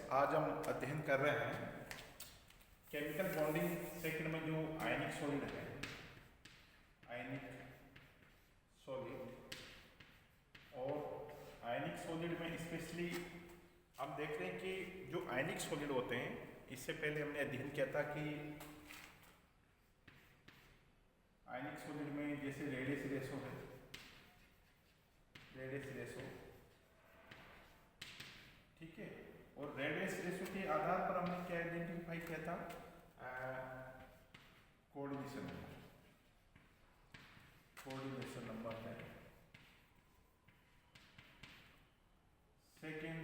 आज हम अध्ययन कर रहे हैं केमिकल बॉन्डिंग सेकंड में जो आयनिक सॉलिड है, आयनिक सॉलिड। और आयनिक सॉलिड में स्पेशली हम देख रहे हैं कि जो आयनिक सॉलिड होते हैं, इससे पहले हमने अध्ययन किया था कि आयनिक सॉलिड में जैसे रेडियस रेशो है, रेडियस रेशो, ठीक है। और रेडियस रेशो के आधार पर हमने क्या आइडेंटिफाई किया था, कोऑर्डिनेशन नंबर, कोऑर्डिनेशन नंबर है। सेकेंड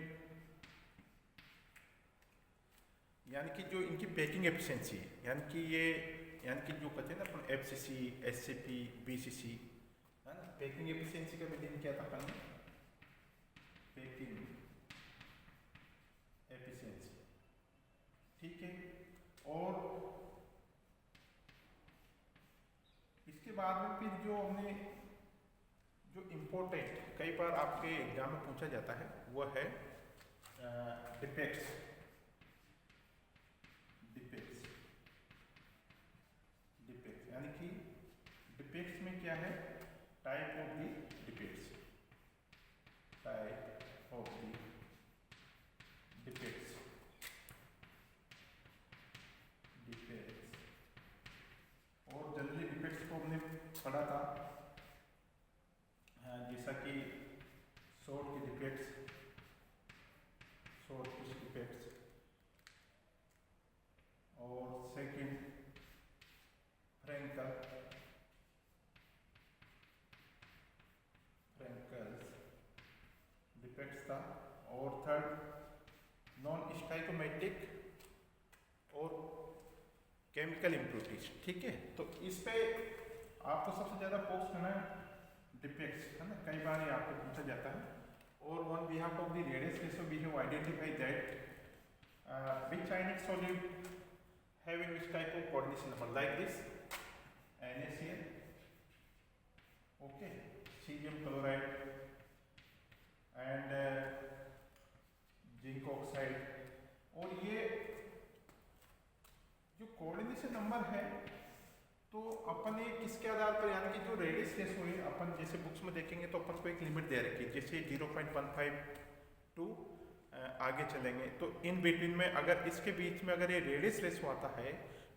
यानी कि जो इनकी पैकिंग एफिशिएंसी है, यानी कि जो कहते हैं ना अपन एफसीसी, एससीपी, बीसीसी, है ना। पैकिंग एफिशिएंसी का भी किया था अपन ने, पैकिंग एफिशिएंसी, ठीक है। और इसके बाद में फिर जो हमने जो इम्पोर्टेंट कई बार आपके एग्जाम में पूछा जाता है वो है डिपेक्ट्स, डिपेक्ट्स, डिपेक्ट्स यानी कि डिपेक्ट्स में क्या है, type of the depicts, type of the depicts, depicts. और जनरली डिपेक्ट्स को हमने पढ़ा था, जैसा कि शॉर्ट की डिपेक्ट्स, शॉर्ट की डिपेक्ट्स, और सेकंड फ्रैंकल, फ्रैंकल्स डिपेक्ट्स था। और थर्ड नॉन स्टाइकोमेट्रिक और केमिकल इम्प्योरिटीज, ठीक है। तो इस पे आपको सबसे ज़्यादा फोकस करना है डिपेक्ट्स, है ना। कई बार ये आपको पूछा जाता है। और on behalf of the radius ratio we have identified that which ionic solid having which type of coordination number, like this NaCl, okay, cesium chloride and zinc oxide. और ये जो कोऑर्डिनेशन नंबर है तो अपन ये किसके आधार पर, यानी कि जो रेडियस रेशो है, अपन जैसे बुक्स में देखेंगे तो अपन को एक लिमिट दे रखी है, जैसे 0.15 टू आगे चलेंगे तो इन बिटवीन में अगर इसके बीच में अगर ये रेडियस रेशो आता है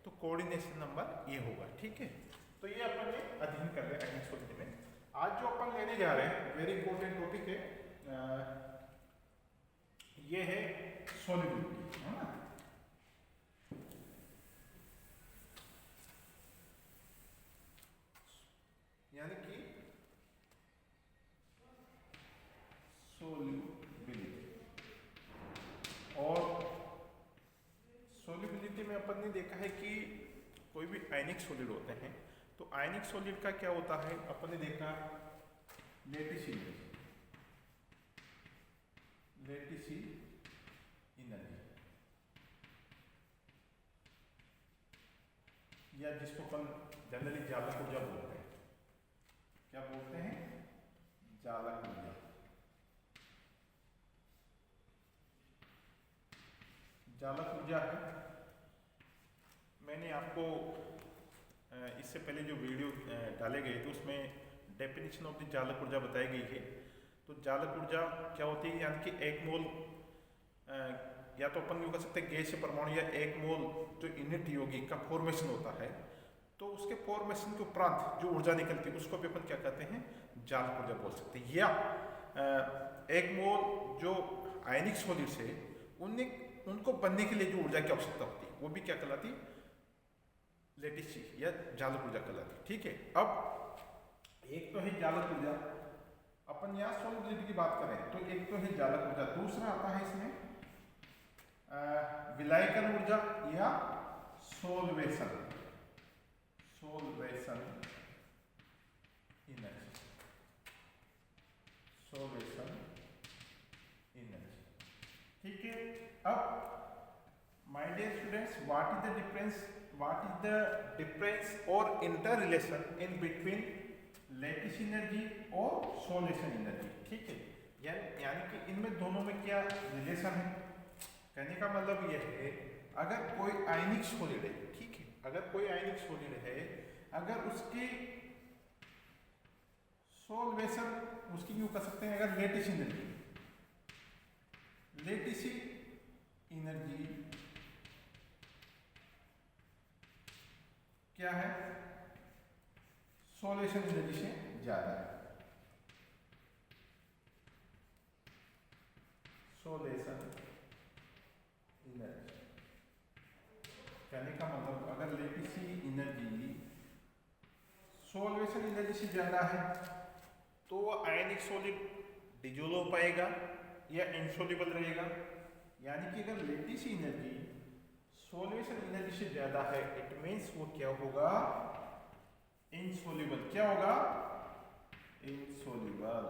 तो कोऑर्डिनेशन नंबर ये होगा, ठीक है। तो ये अपन ये अध्ययन कर रहे हैं आयनिक सॉलिड में। आज जो अपन लेने जा रहे हैं वेरी इंपॉर्टेंट टॉपिक है, ये है सॉल्युबिलिटी, है ना। यानी कि सोल्यूबिलिटी। और सोल्यूबिलिटी में अपन ने देखा है कि कोई भी आयनिक सॉलिड होते हैं तो आयनिक सॉलिड का क्या होता है, अपन ने देखा लेटिस एनर्जी, लेटिस एनर्जी, या जिसको अपन जनरली जालक ऊर्जा बोलते हैं। क्या बोलते हैं, जालक ऊर्जा। जालक ऊर्जा है, मैंने आपको इससे पहले जो वीडियो डाले गए थे उसमें डेफिनेशन ऑफ द जालक ऊर्जा बताई गई है। तो जालक ऊर्जा क्या होती है, यानी कि एक मोल, या तो अपन यूँ कह सकते हैं गैस परमाणु या एक मोल जो यूनिट यौगिक का फॉर्मेशन होता है, तो उसके फॉर्मेशन के उपरांत जो ऊर्जा निकलती है उसको भी अपन क्या कहते हैं, जालक ऊर्जा बोल सकते हैं। या एक मोल जो आयनिक सॉलिड से उनको बनने के लिए जो ऊर्जा की आवश्यकता होती है वो भी क्या कहलाती, लेटिस या जालक ऊर्जा कहलाती, ठीक है। अब एक तो है जालक ऊर्जा, अपन यहाँ सॉल्युबिलिटी की बात करें तो एक तो है जालक ऊर्जा, दूसरा आता है इसमें विलायकन ऊर्जा या solvation, solvation energy, solvation energy, ठीक है। अब my dear students, what is the difference और interrelation in between lattice energy और सोल्वेशन एनर्जी, ठीक है। यानी कि इनमें दोनों में क्या रिलेशन है, कहने का मतलब यह है, अगर कोई आयनिक सॉलिड है, ठीक है, अगर कोई आयनिक सॉलिड है, अगर उसके सॉल्वेशन, उसकी क्यों कर सकते हैं, अगर लेटिस एनर्जी क्या है, सॉल्वेशन एनर्जी से ज्यादा है, सॉल्वेशन एनर्जी, कहने का मतलब अगर लेटिस एनर्जी सॉल्वेशन एनर्जी से ज्यादा है तो वो आयनिक सॉलिड डिजोल्व हो पाएगा या इनसॉल्युबल रहेगा। यानी कि अगर लेटिस एनर्जी सॉल्वेशन एनर्जी से ज्यादा है, इट मींस वो क्या होगा, इनसॉल्युबल। क्या होगा, इनसॉल्युबल।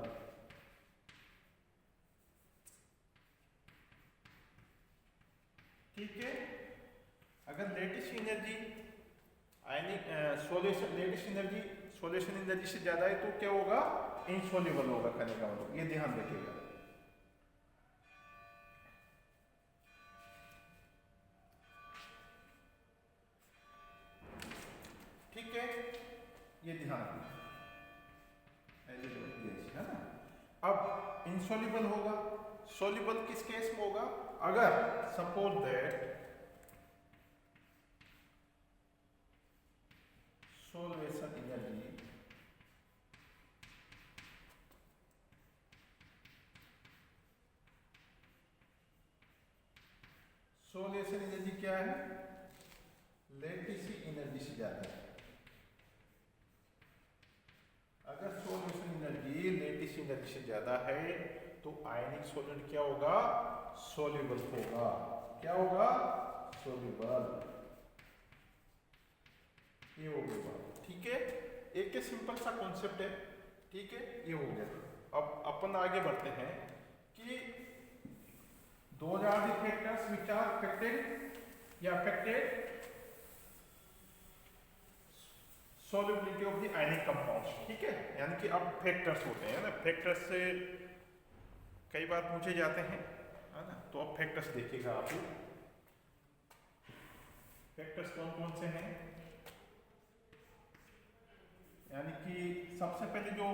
ठीक है, अगर लेटिस एनर्जी आयनिक सॉल्वेशन एनर्जी से ज्यादा है तो क्या होगा, इनसॉल्युबल होगा, कहने का मतलब ये ध्यान रखिएगा। ठीक है, ये ध्यान रखिए, है ना। अब इनसॉल्युबल होगा, सॉल्युबल किस केस में होगा, अगर सपोज दैट सॉल्वेशन एनर्जी क्या है, लेटिस एनर्जी से ज्यादा है। अगर सॉल्वेशन एनर्जी लेटिस एनर्जी से ज्यादा है तो आयनिक सॉल्वेंट क्या होगा, सॉल्युबल होगा। क्या होगा, सॉल्युबल। ये हो गया, ठीक है, एक सिंपल सा कॉन्सेप्ट है, ठीक है, ये हो गया। अब अपन आगे बढ़ते हैं कि those are the factors which are affected या affected solubility of the ionic compounds। ठीक है, यानी कि अब फैक्टर्स होते हैं ना, फैक्टर्स से कई बार पूछे जाते हैं, है ना। तो अब फैक्टर्स देखिएगा आप, फैक्टर्स कौन कौन से हैं। यानी कि सबसे पहले जो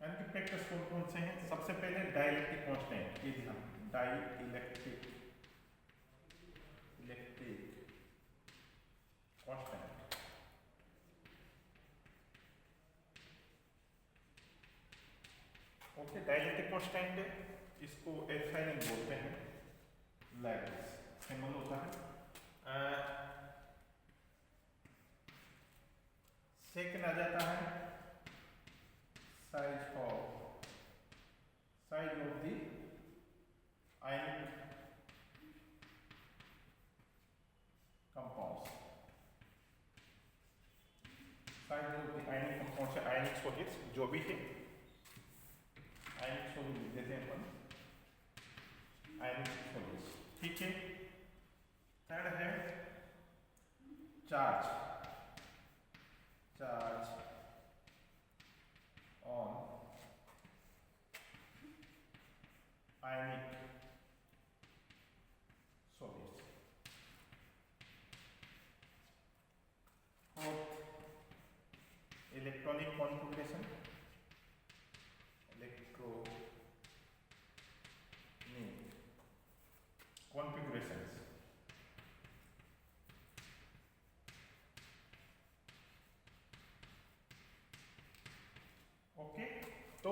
यानी कि फैक्टर्स कौन कौन से हैं, सबसे पहले डाइलेक्ट्रिक कांस्टेंट, ये ध्यान, dielectric constant. Okay, dielectric constant है, इसको एप्सिलॉन बोलते हैं, लाइक दिस सिंबल होता है। सेकंड आ जाता है size of the ionic compounds, size of the ionic compounds है, आयनिक सॉलिड्स जो भी है, आयनिक सॉलिड लिख देते हैं अपन, आयनिक सॉलिड्स। ठीक है, थर्ड है charge on ionic solids. Fourth, electronic configuration, configurations. Okay, तो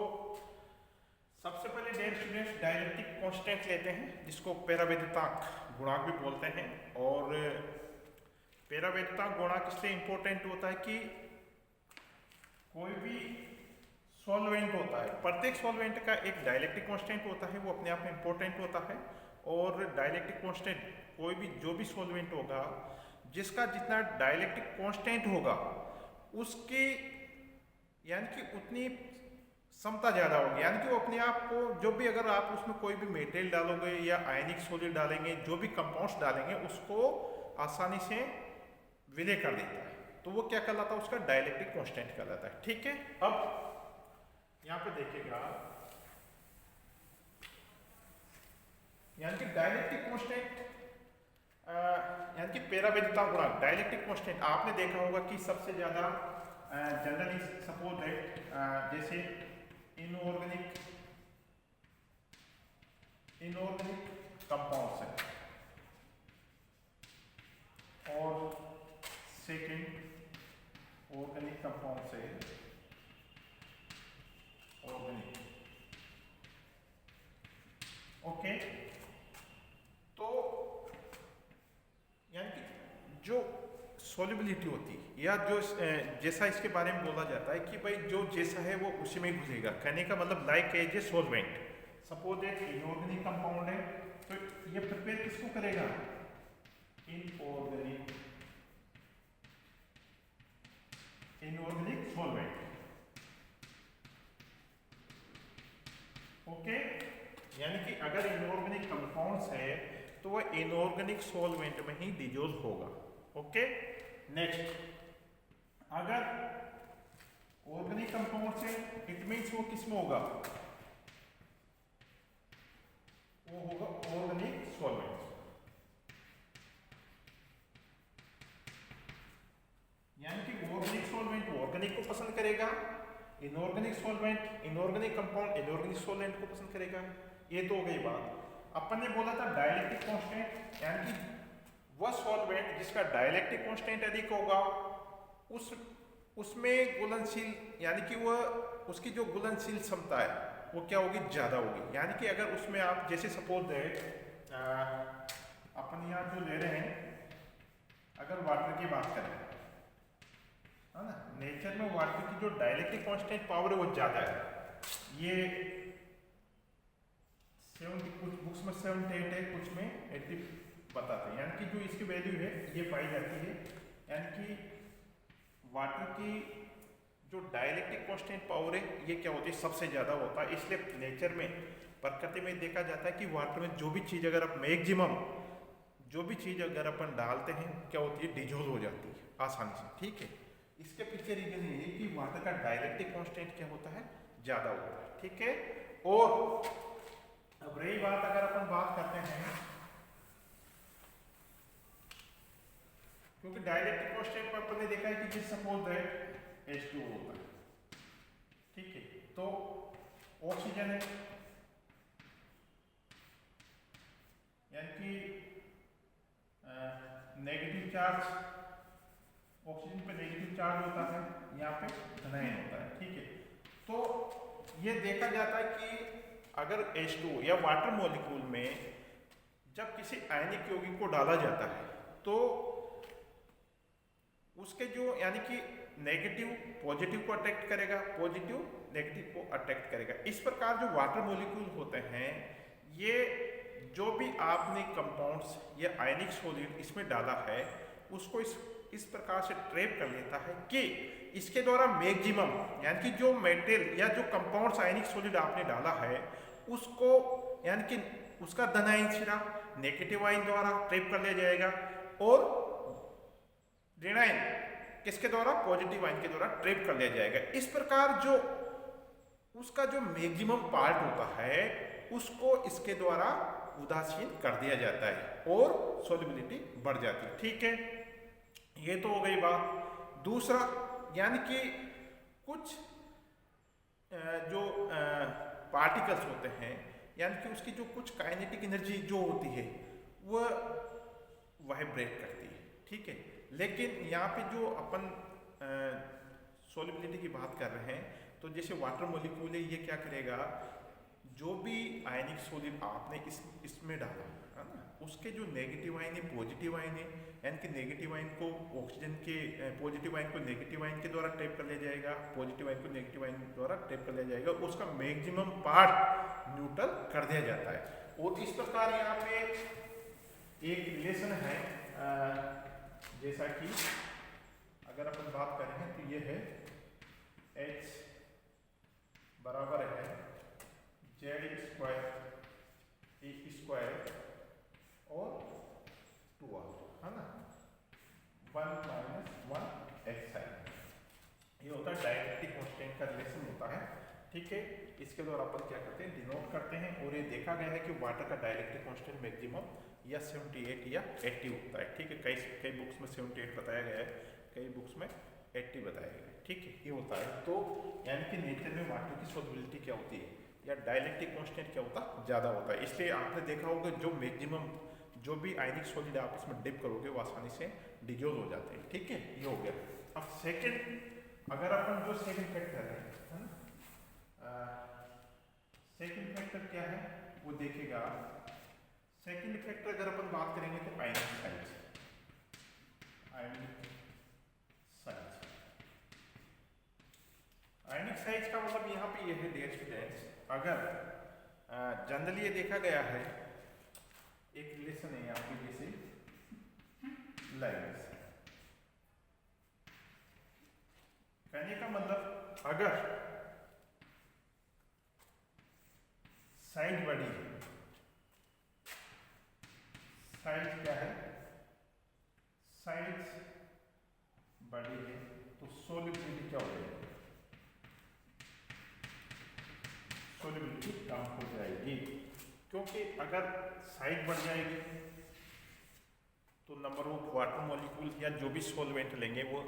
सबसे पहले डियर स्टूडेंट्स डाइलेक्ट्रिक कांस्टेंट लेते हैं, जिसको पैरावैद्युतांक गुणांक भी बोलते हैं। और पैरावैद्युतांक गुणांक इसलिए इंपॉर्टेंट होता है कि कोई भी सॉल्वेंट होता है, प्रत्येक सॉल्वेंट का एक डाइलेक्ट्रिक कांस्टेंट होता है, वो अपने आप में इंपॉर्टेंट होता है। और डाइलेक्ट्रिक कांस्टेंट, कोई भी जो भी सॉल्वेंट होगा जिसका जितना डाइलेक्ट्रिक कांस्टेंट होगा उसकी यानी कि उतनी क्षमता ज़्यादा होगी। यानी कि वो अपने आप को, जो भी अगर आप उसमें कोई भी मेटेरियल डालोगे या आयनिक सॉलिड डालेंगे, जो भी कंपाउंड्स डालेंगे, उसको आसानी से विलय कर देता है। तो वो क्या कहलाता है, उसका डाइलेक्ट्रिक कांस्टेंट कहलाता है। ठीक है, अब यहाँ पे देखिएगा, यानी कि डायलेक्ट्रिक कांस्टेंट, यानी कि पेराबेंता गुणांक, डायलेक्ट्रिक कांस्टेंट आपने देखा होगा कि सबसे ज्यादा जनरली सपोज दैट जैसे इनऑर्गेनिक कंपाउंड्स है, और सेकेंड ऑर्गेनिक कंपाउंड से ऑर्गेनिक, ओके। तो यानी कि जो सॉल्युबिलिटी होती है या जो जैसा इसके बारे में बोला जाता है कि भाई जो जैसा है वो उसी में घुसेगा, कहने का मतलब like as a solvent. Suppose एक इनऑर्गेनिक कंपाउंड है तो ये प्रिपेयर किसको करेगा, इनऑर्गेनिक सॉल्वेंट, ओके। यानी कि अगर इनऑर्गेनिक कंपाउंड्स है तो वह इनऑर्गेनिक सॉल्वेंट में ही डिजोल्व होगा, ओके। नेक्स्ट, अगर ऑर्गेनिक कंपाउंड है इट मीन्स वो किसमें होगा, वो होगा ऑर्गेनिक सॉल्वेंट। यानी कि ऑर्गेनिक सॉल्वेंट ऑर्गेनिक को पसंद करेगा, inorganic solvent inorganic compound inorganic solvent को पसंद करेगा। ये तो हो गई बात। अपन ने बोला था डाइलेक्ट्रिक कांस्टेंट, यानी कि वह सॉल्वेंट जिसका डाइलेक्ट्रिक कांस्टेंट अधिक होगा उसमें घुलनशील, यानी कि वह उसकी जो घुलनशील क्षमता है वो क्या होगी, ज्यादा होगी। यानी कि अगर उसमें आप जैसे सपोज दैट अपन यहाँ जो ले रहे हैं, अगर वाटर की बात करें, है ना, नेचर में वाटर की जो डाइलेक्ट्रिक कांस्टेंट पावर है वो ज्यादा है। ये 70, कुछ बुक्स में 78 है, कुछ में 80 बताते हैं। यानी कि जो इसकी वैल्यू है ये पाई जाती है, यानी कि वाटर की जो डाइलेक्ट्रिक कांस्टेंट पावर है ये क्या होती है, सबसे ज्यादा होता है। इसलिए नेचर में, प्रकृति में देखा जाता है कि वाटर में जो भी चीज अगर आप मैक्सिमम जो भी चीज अगर अपन डालते हैं क्या होती है, डिजोल्व हो जाती है आसानी से, ठीक है। इसके पीछे रीजन ये है कि वाटर का डाइलेक्ट्रिक कांस्टेंट क्या होता है, ज्यादा होता है, ठीक है। और अब रही बात, अगर अपन बात करते हैं, क्योंकि डाइलेक्ट्रिक कांस्टेंट पर अपन ने देखा है कि जिस सपोज दैट H2O होता है, ठीक है, तो ऑक्सीजन है, यानी कि नेगेटिव चार्ज, ऑक्सीजन पे नेगेटिव चार्ज होता है, यहाँ पे धनायन होता है, ठीक है। तो ये देखा जाता है कि अगर H2O या वाटर मॉलिक्यूल में जब किसी आयनिक यौगिक को डाला जाता है तो उसके जो, यानी कि नेगेटिव पॉजिटिव को अट्रैक्ट करेगा, पॉजिटिव नेगेटिव को अट्रैक्ट करेगा। इस प्रकार जो वाटर मॉलिक्यूल होते हैं, ये जो भी आपने कंपाउंड्स या आयनिक सॉलिड इसमें डाला है उसको इस प्रकार से ट्रैप कर लेता है कि इसके द्वारा मैक्सिमम, यानी कि जो मेटेरियल या जो कंपाउंड्स आयनिक सॉलिड आपने डाला है उसको, यानी कि उसका धन आयन सिरा नेगेटिव आयन द्वारा ट्रैप कर लिया जाएगा, और ऋण आयन किसके द्वारा, पॉजिटिव आयन के द्वारा ट्रैप कर लिया जाएगा। इस प्रकार जो उसका जो मैक्सिमम पार्ट होता है उसको इसके द्वारा उदासीन कर दिया जाता है और सॉल्युबिलिटी बढ़ जाती है, ठीक है। ये तो हो गई बात। दूसरा, यानी कि कुछ जो पार्टिकल्स होते हैं, यानी कि उसकी जो कुछ काइनेटिक एनर्जी जो होती है वह वाइब्रेट करती है, ठीक है। लेकिन यहाँ पे जो अपन सॉल्युबिलिटी की बात कर रहे हैं, तो जैसे वाटर मॉलिक्यूल है, ये क्या करेगा, जो भी आयनिक सॉलिड आपने इसमें डाला है ना, उसके जो नेगेटिव आयन है पॉजिटिव आयन है, यानी कि नेगेटिव आयन को ऑक्सीजन के, पॉजिटिव आयन को नेगेटिव आयन के द्वारा ट्रैप कर लिया जाएगा, पॉजिटिव आयन को नेगेटिव आयन द्वारा ट्रैप कर लिया जाएगा, उसका मैक्सिमम पार्ट न्यूट्रल कर दिया जाता है। और इस प्रकार यहाँ पे एक रिलेशन है, जैसा कि अगर अपन बात करें तो ये है H बराबर है Z² A² और 2R, है ना, 1 - 1 X है। ये होता है डाइलेक्ट्रिक कांस्टेंट का रिलेशन होता है ठीक है। इसके द्वारा अपन क्या करते हैं, डिनोट करते हैं। और ये देखा गया है कि वाटर का डाइलेक्ट्रिक कांस्टेंट मैक्सिमम या 78 या 80 होता है। ठीक है, कई कई बुक्स में 78 बताया गया है, कई बुक्स में 80 बताया गया है। ठीक है, ये होता है। तो यानी कि नेचर में वाटर की सॉल्युबिलिटी क्या होती है या डाइलेक्ट्रिक कांस्टेंट क्या होता है, ज़्यादा होता है। इसलिए आपने देखा होगा जो मैक्सिमम जो भी आयनिक सॉलिड आप इसमें डिप करोगे वो आसानी से डिग्योज हो जाते हैं। ठीक है, ये हो गया। अब सेकंड, अगर अपन जो सेकंड फैक्टर है ना, सेकंड फैक्टर क्या है वो देखेगा। सेकंड फैक्टर अगर अपन बात करेंगे तो आयनिक साइज, आयनिक साइज, आयनिक साइज का मतलब यहाँ पे ये है डियर स्टूडेंट्स, अगर जनरली ये देखा गया है, एक रिलेशन है यहाँ पे जैसे लाइन्स, कहने का मतलब अगर साइज बड़ी है, साइज क्या है, साइज बड़ी है तो सोल्युबिलिटी क्या हो जाएगी, सोल्युबिलिटी कम हो जाएगी। क्योंकि अगर साइज बढ़ जाएगी तो नंबर ऑफ वाटर मॉलिक्यूल या जो भी सॉल्वेंट लेंगे वो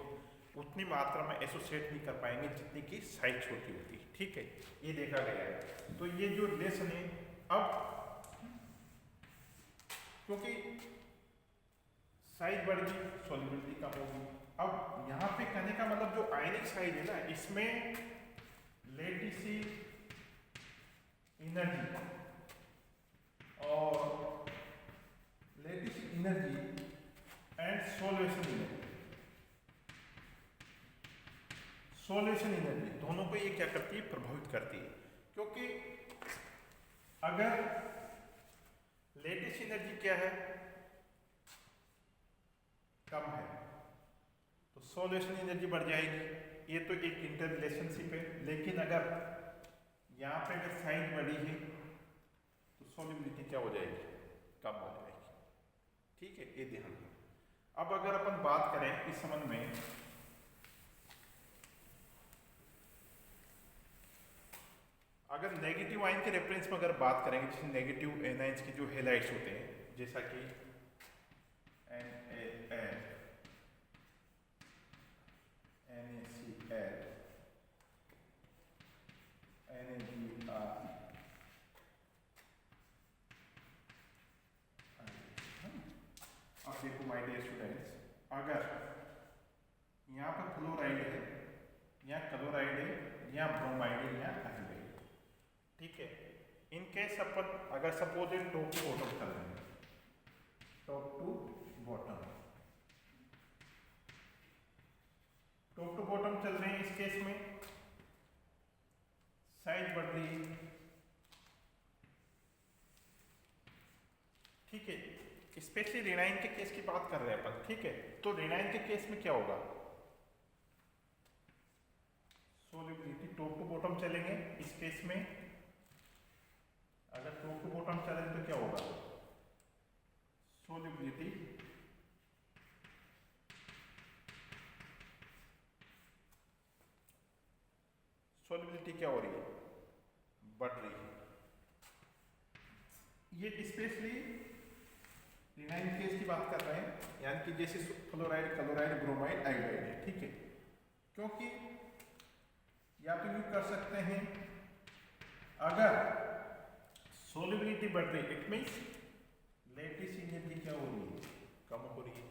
उतनी मात्रा में एसोसिएट नहीं कर पाएंगे जितनी की साइज छोटी होती है। ठीक है, ये देखा गया है। तो ये जो रिलेशन है, अब क्योंकि साइज बढ़ गई सॉल्युबिलिटी कम होगी। अब यहाँ पे कहने का मतलब जो आयनिक साइज है ना, इसमें लेटिसी एनर्जी और lattice energy and solvation energy, solvation energy दोनों को ये क्या करती है, प्रभावित करती है। क्योंकि अगर लेटिस एनर्जी क्या है, कम है, तो सॉल्वेशन एनर्जी बढ़ जाएगी। ये तो एक इंटर रिलेशनशिप है। लेकिन अगर यहाँ पे अगर साइज बढ़ी है तो सॉल्युबिलिटी क्या हो जाएगी, कम हो जाएगी। ठीक है, ये ध्यान रखना। अब अगर अपन बात करें इस संबंध में, अगर नेगेटिव आयन के रेफरेंस में अगर बात करेंगे, जैसे नेगेटिव एनाइंस के जो हेलाइड्स होते हैं, जैसा कि NaN, NaCl, NaBr, अब देखो माय डियर स्टूडेंट्स, अगर यहाँ पर फ्लोराइड है, यहाँ क्लोराइड है, यहाँ ब्रोमाइड है, यहाँ एल्डिहाइड। ठीक है, इन केस अपन अगर सपोज टॉप टू बॉटम कर रहे हैं, top to bottom, top to bottom चल रहे हैं, इस केस में साइज बढ़ रही है। ठीक है, स्पेशली रेनाइन के केस की बात कर रहे हैं अपन। ठीक है, तो रेनाइन के केस में क्या होगा, सोल्युबिलिटी टॉप टू बॉटम चलेंगे। इस केस में अगर टॉप टू बॉटम चले तो क्या होगा, सोल्युबिलिटी सोल्युबिलिटी क्या हो रही है, बढ़ रही है। ये स्पेशली रिनाइन केस की बात कर रहे हैं, यानी कि जैसे फ्लोराइड, क्लोराइड, ब्रोमाइड, आयोडाइड है। ठीक है, क्योंकि या तो यूज कर सकते हैं, अगर सोल्युबिलिटी बढ़ रही है इट मीन्स लेटिस एनर्जी क्या हो रही है, कम हो रही है।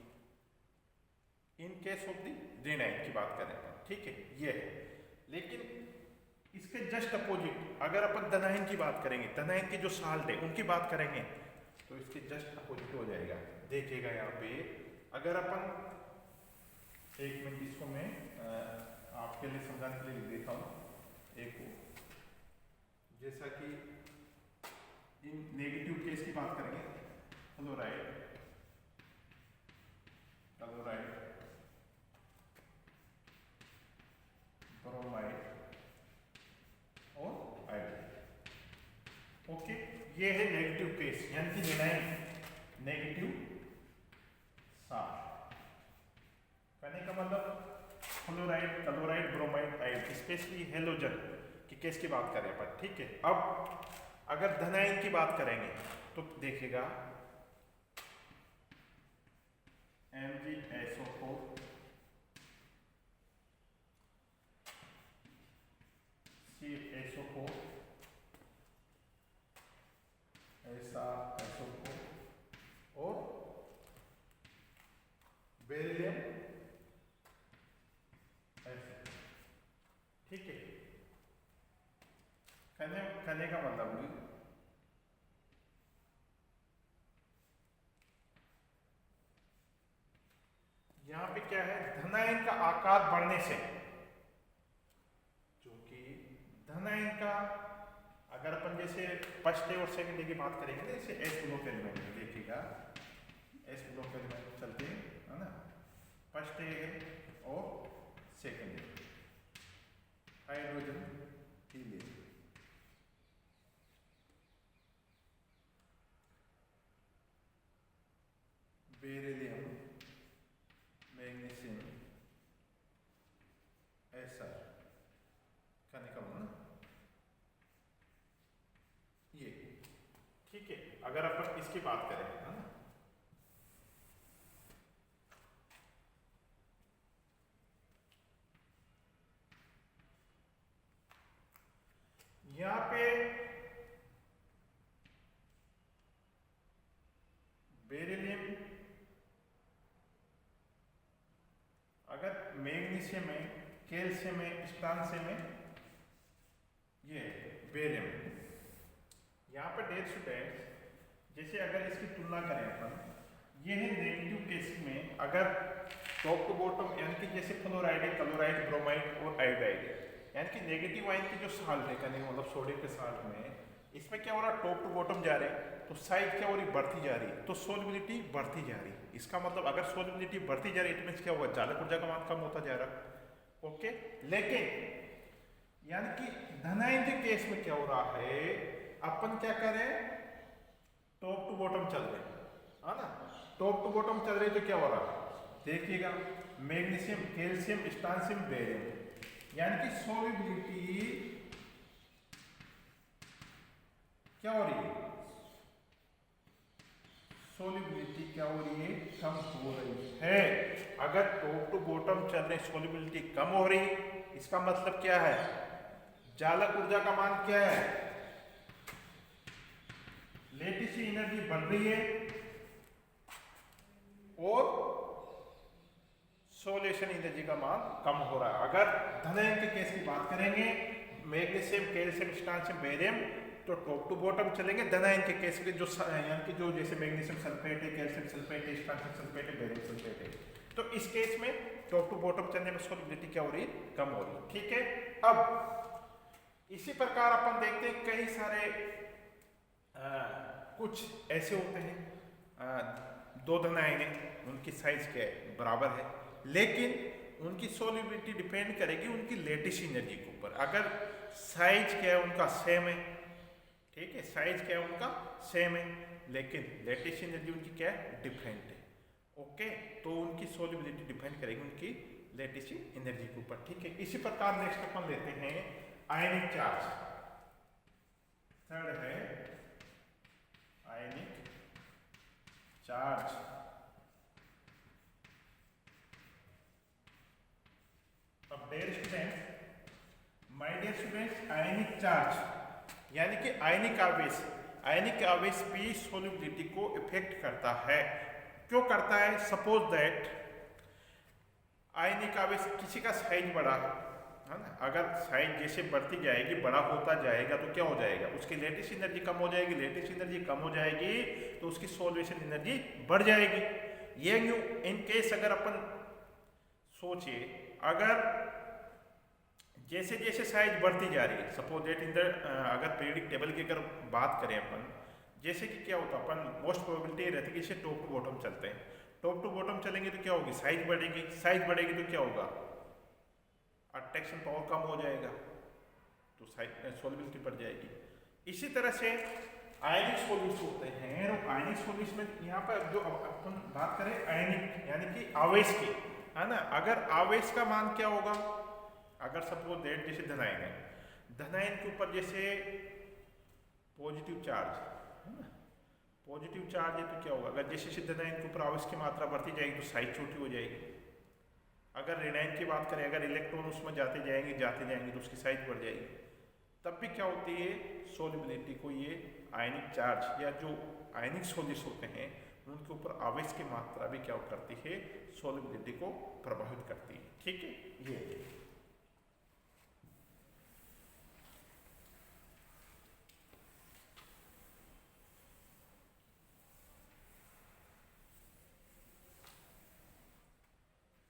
इन केस ऑफ द रेनाइन की बात कर रहे हैं। ठीक है, ये है। लेकिन इसके जस्ट अपोजिट अगर अपन दनाइन की बात करेंगे, दनाइन के जो साल्ट है उनकी बात करेंगे, तो इसके जस्ट अपोजिट हो जाएगा। देखिएगा यहाँ पे, अगर अपन एक मिनट इसको मैं आपके लिए समझाने के लिए लिख देता हूँ एक को, जैसा कि इन नेगेटिव केस की बात करेंगे, क्लोराइड, क्लोराइड, ब्रोमाइड और आयोडाइड। ओके, ये है नेगेटिव केस, यानी कि रेनाइन नेगेटिव साल्ट। कहने का मतलब fluoride, chloride, bromide, iodide, specially halogen की केस की बात करें अपन, ठीक है। अब अगर धनायन की बात करेंगे तो देखिएगा MgSO4 CaSO4 SrSO4 और बेरिलियम ऐसे, ठीक है। कहने का मतलब यहां पे क्या है, धनायन का आकार बढ़ने से, जो कि धनायन का अगर अपन जैसे फर्स्ट डे और सेकंड डे की बात करेंगे ना, जैसे एस ब्लॉक एलिमेंट देखिएगा, एस ब्लॉक एलिमेंट चलते हैं, है ना, फर्स्ट डे और second day, hydrogen helium, beryllium, magnesium, Sr कहने का मतलब ये, ठीक है। अगर अपन इसकी बात करें, है ना, यहां पे बेरिलियम अगर मैग्नीशियम में, कैल्शियम में, स्ट्रांसियम में, ये बेरियम, यहाँ पर डेयर स्टूडेंट्स जैसे अगर इसकी तुलना करें अपन, ये है नेगेटिव केस में, अगर टॉप टू बॉटम यानी कि जैसे फ्लोराइड है, क्लोराइड, ब्रोमाइड और आयोडाइड, यानी कि नेगेटिव आयन की जो साल्ट है, कहने का मतलब सोडियम के साल्ट में, इसमें क्या हो रहा है, टॉप टू बॉटम जा रहे हैं, तो साइज क्या हो रही, बढ़ती जा रही है, तो सोलिबिलिटी बढ़ती जा रही है। इसका मतलब अगर सोलिबिलिटी बढ़ती जा रही है, इट मींस क्या होगा, चालक ऊर्जा का मान कम होता जा रहा है, ओके। लेकिन यानी कि धनायन के केस में क्या हो रहा है, अपन क्या करें, टॉप टू बॉटम चल रहे हैं, है ना, टॉप टू बॉटम चल रहे तो क्या हो रहा है, देखिएगा मैग्नीशियम, कैल्शियम, स्ट्रांसियम, बेरियम, यानी कि सोलिबिलिटी क्या हो रही है, सोलिबिलिटी क्या हो रही है, कम हो रही है। अगर टॉप टू बॉटम चल रहे, सोलिबिलिटी कम हो रही, इसका मतलब क्या है, चालक ऊर्जा का मान क्या है, लेटिस एनर्जी बढ़ रही है और सोल्यूशन एनर्जी का मान कम हो रहा है। अगर धनायन के केस की बात करेंगे, मैग्नीशियम, कैल्शियम, स्ट्रांसियम, बेरियम, तो टॉप टू बॉटम चलेंगे। धनायन के केस के जो यानी कि जो जैसे मैग्नीशियम सल्फेट है, कैल्शियम सल्फेट है, स्ट्रांसियम सल्फेट है, बेरियम सल्फेट है, तो इस केस में टॉप टू बॉटम चलने में सोलिबिलिटी क्या हो रही है, कम हो रही है, ठीक है। अब इसी प्रकार अपन देखते हैं कई सारे कुछ ऐसे होते हैं, दो धनायन है, उनकी साइज क्या है, बराबर है, लेकिन उनकी सोलिबिलिटी डिपेंड करेगी उनकी लेटिस एनर्जी के ऊपर। अगर साइज क्या है उनका सेम है, ठीक है, साइज क्या है उनका सेम है, लेकिन लेटिस एनर्जी उनकी क्या है, डिफरेंट है, ओके, तो उनकी सोलिबिलिटी डिपेंड करेगी उनकी लेटिस एनर्जी के ऊपर, ठीक है। इसी प्रकार नेक्स्ट अपन लेते हैं आयनिक चार्ज, थर्ड है आयनिक चार्ज। अब dear student, my dear students, ionic charge यानी कि आयनिक आवेश भी सोलिबिलिटी को इफेक्ट करता है। क्यों करता है, सपोज दैट आयनिक आवेश किसी का साइज बड़ा है ना, अगर साइज जैसे बढ़ती जाएगी, बड़ा होता जाएगा, तो क्या हो जाएगा, उसकी लेटिस एनर्जी कम हो जाएगी, लेटिस एनर्जी कम हो जाएगी तो उसकी सोल्यूशन एनर्जी बढ़ जाएगी। ये न्यू इन केस अगर अपन सोचिए, अगर जैसे जैसे साइज बढ़ती जा रही है, सपोज दैट इन द अगर पीरियडिक टेबल की अगर बात करें अपन, जैसे कि क्या होता है, अपन मोस्ट प्रोबेबिलिटी रहती है कि इसे टॉप टू बॉटम चलते हैं, टॉप टू बॉटम चलेंगे तो क्या होगी, साइज बढ़ेगी, साइज बढ़ेगी तो क्या होगा, अट्रैक्शन पावर कम हो जाएगा, तो सोलिबिलिटी बढ़ जाएगी। इसी तरह से आयनिक सॉल्यूट्स होते हैं, और आयनिक सॉल्यूट्स में यहाँ पर जो अपन बात करें आयनिक यानी कि आवेश की, है ना, अगर आवेश का मान क्या होगा, अगर सपोज दैट जैसे धनायन है, धनायन के ऊपर जैसे पॉजिटिव चार्ज है ना, पॉजिटिव चार्ज है तो क्या होगा, अगर जैसे जैसे धनायन के ऊपर आवेश की मात्रा बढ़ती जाएगी तो साइज छोटी हो जाएगी। अगर ऋणायन की बात करें, अगर इलेक्ट्रॉन उसमें जाते जाएंगे तो उसकी साइज बढ़ जाएगी। तब भी क्या होती है, सोल्युबिलिटी को ये आयनिक चार्ज या जो आयनिक सॉलिड्स होते हैं उनके ऊपर आवेश की मात्रा भी क्या करती है, सोल्युबिलिटी को प्रभावित करती है। ठीक है, ये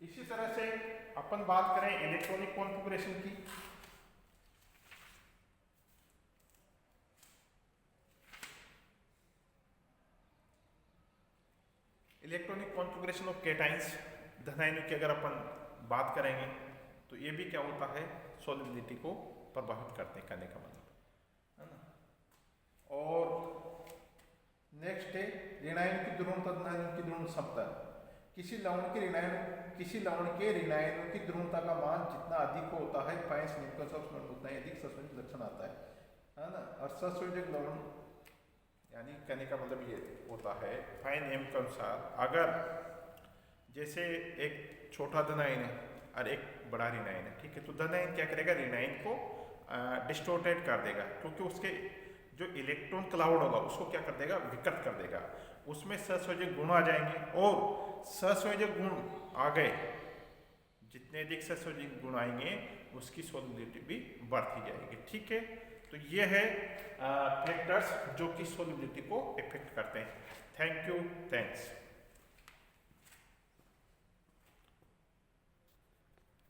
इसी तरह से अपन बात करें इलेक्ट्रॉनिक कॉन्फ़िगरेशन की। इलेक्ट्रॉनिक कॉन्फ़िगरेशन ऑफ कैटाइंस, धनायनों की अगर अपन बात करेंगे तो ये भी क्या होता है, सॉल्युबिलिटी को प्रभावित करते हैं, करने का मतलब है ना। और नेक्स्ट है ऋणायन की ध्रुवता, धनायन की ध्रुव समता। किसी लवण के ऋणायनों की ध्रुवता का मान जितना अधिक होता है, फाइन निष्कर्ष उतना ही अधिक सस्पेंशन लक्षण आता है ना। और सस्वेजक लवण यानी कहने का मतलब ये होता है, फाइन नियम के अनुसार अगर जैसे एक छोटा धनायन है और एक बड़ा ऋणायन है, ठीक है, तो धनायन क्या करेगा, ऋणायन को डिस्टोर्टेड कर देगा, क्योंकि उसके जो इलेक्ट्रॉन क्लाउड होगा उसको क्या कर देगा, विकृत कर देगा, उसमें सहसंयोजक गुण आ जाएंगे। और सहसंयोजक गुण आ गए, जितने अधिक सहसंयोजक गुण आएंगे उसकी सोल्युबिलिटी भी बढ़ती जाएगी। ठीक है, तो ये है फैक्टर्स जो कि सोल्युबिलिटी को इफेक्ट करते हैं। Thank you, thanks.